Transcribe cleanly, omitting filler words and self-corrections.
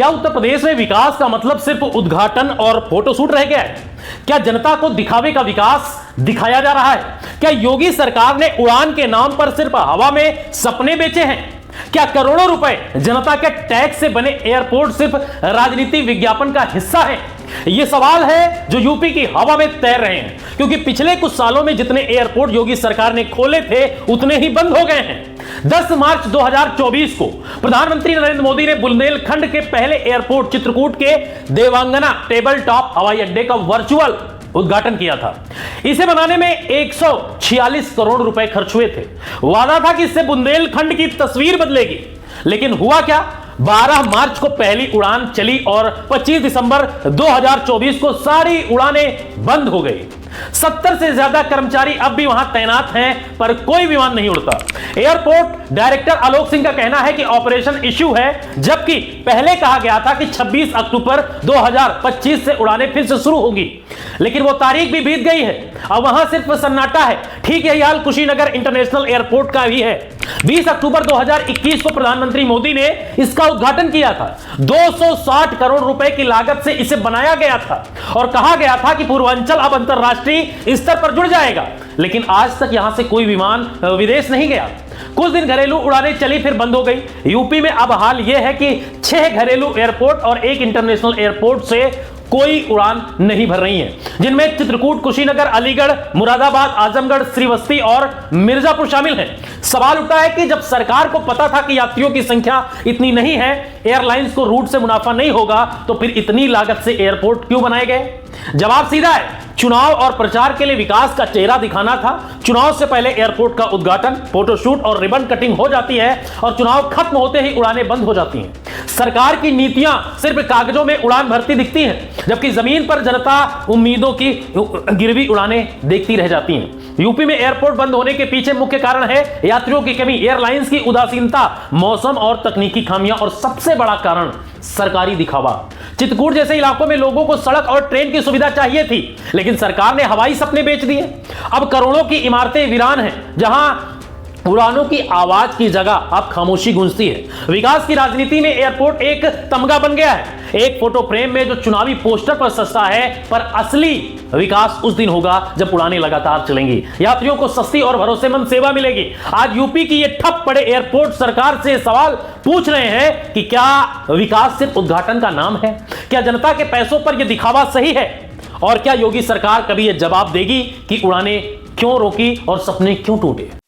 क्या उत्तर प्रदेश में विकास का मतलब सिर्फ उद्घाटन और फोटोशूट रह गया है? क्या जनता को दिखावे का विकास दिखाया जा रहा है? क्या योगी सरकार ने उड़ान के नाम पर सिर्फ हवा में सपने बेचे हैं? क्या करोड़ों रुपए जनता के टैक्स से बने एयरपोर्ट सिर्फ राजनीति विज्ञापन का हिस्सा है? यह सवाल है जो यूपी की हवा में तैर रहे हैं, क्योंकि पिछले कुछ सालों में जितने एयरपोर्ट योगी सरकार ने खोले थे उतने ही बंद हो गए हैं। 10 मार्च 2024 को प्रधानमंत्री नरेंद्र मोदी ने बुंदेलखंड के पहले एयरपोर्ट चित्रकूट के देवांगना टेबल टॉप हवाई अड्डे का वर्चुअल उद्घाटन किया था। इसे बनाने में 146 करोड़ रुपए खर्च हुए थे। वादा था कि इससे बुंदेलखंड की तस्वीर बदलेगी, लेकिन हुआ क्या? 12 मार्च को पहली उड़ान चली और 25 दिसंबर 2024 को सारी उड़ानें बंद हो गई। 70 से ज्यादा कर्मचारी अब भी वहां तैनात हैं, पर कोई विमान नहीं उड़ता। एयरपोर्ट डायरेक्टर आलोक सिंह का कहना है कि ऑपरेशन इश्यू है, जबकि पहले कहा गया था कि 26 अक्टूबर 2025 से उड़ानें फिर से शुरू होंगी, लेकिन वो तारीख भी बीत गई है। अब वहां सिर्फ सन्नाटा है। ठीक यही हाल कुशीनगर इंटरनेशनल एयरपोर्ट का भी है। 20 अक्टूबर 2021 को प्रधानमंत्री मोदी ने इसका उद्घाटन किया था। 260 करोड़ रुपए की लागत से इसे बनाया गया था और कहा गया था कि पूर्वांचल अब अंतरराष्ट्रीय स्तर पर जुड़ जाएगा, लेकिन आज तक यहां से कोई विमान विदेश नहीं गया। कुछ दिन घरेलू उड़ानें चली, फिर बंद हो गई। यूपी में अब हाल यह है कि 6 घरेलू एयरपोर्ट और 1 इंटरनेशनल एयरपोर्ट से कोई उड़ान नहीं भर रही है, जिनमें चित्रकूट, कुशीनगर, अलीगढ़, मुरादाबाद, आजमगढ़, श्रीवस्ती और मिर्जापुर शामिल हैं। सवाल उठा है कि जब सरकार को पता था कि यात्रियों की संख्या इतनी नहीं है, एयरलाइंस को रूट से मुनाफा नहीं होगा, तो फिर इतनी लागत से एयरपोर्ट क्यों बनाए गए? जवाब सीधा है, चुनाव और प्रचार के लिए विकास का चेहरा दिखाना था। चुनाव से पहले एयरपोर्ट का उद्घाटन, फोटोशूट और रिबन कटिंग हो जाती है और चुनाव खत्म होते ही उड़ानें बंद हो जाती हैं। सरकार की नीतियां सिर्फ कागजों में उड़ान भरती दिखती हैं, जबकि जमीन पर जनता उम्मीदों की गिरवी उड़ानें देखती रह जाती हैं। यूपी में एयरपोर्ट बंद होने के पीछे मुख्य कारण है यात्रियों की कमी, एयरलाइंस की उदासीनता, मौसम और तकनीकी खामियां, और सबसे बड़ा कारण सरकारी दिखावा। चित्रकूट जैसे इलाकों में लोगों को सड़क और ट्रेन की सुविधा चाहिए थी, लेकिन सरकार ने हवाई सपने बेच दिए। अब करोड़ों की इमारतें वीरान हैं, जहां उड़ानों की आवाज की जगह अब खामोशी गूंजती है। विकास की राजनीति में एयरपोर्ट एक तमगा बन गया है, एक फोटो फ्रेम में जो चुनावी पोस्टर पर सस्ता है, पर असली विकास उस दिन होगा जब उड़ानें लगातार चलेंगी, यात्रियों को सस्ती और भरोसेमंद सेवा मिलेगी। आज यूपी की ये ठप पड़े एयरपोर्ट सरकार से सवाल पूछ रहे हैं कि क्या विकास सिर्फ उद्घाटन का नाम है? क्या जनता के पैसों पर यह दिखावा सही है? और क्या योगी सरकार कभी यह जवाब देगी कि उड़ानें क्यों रोकी और सपने क्यों टूटे?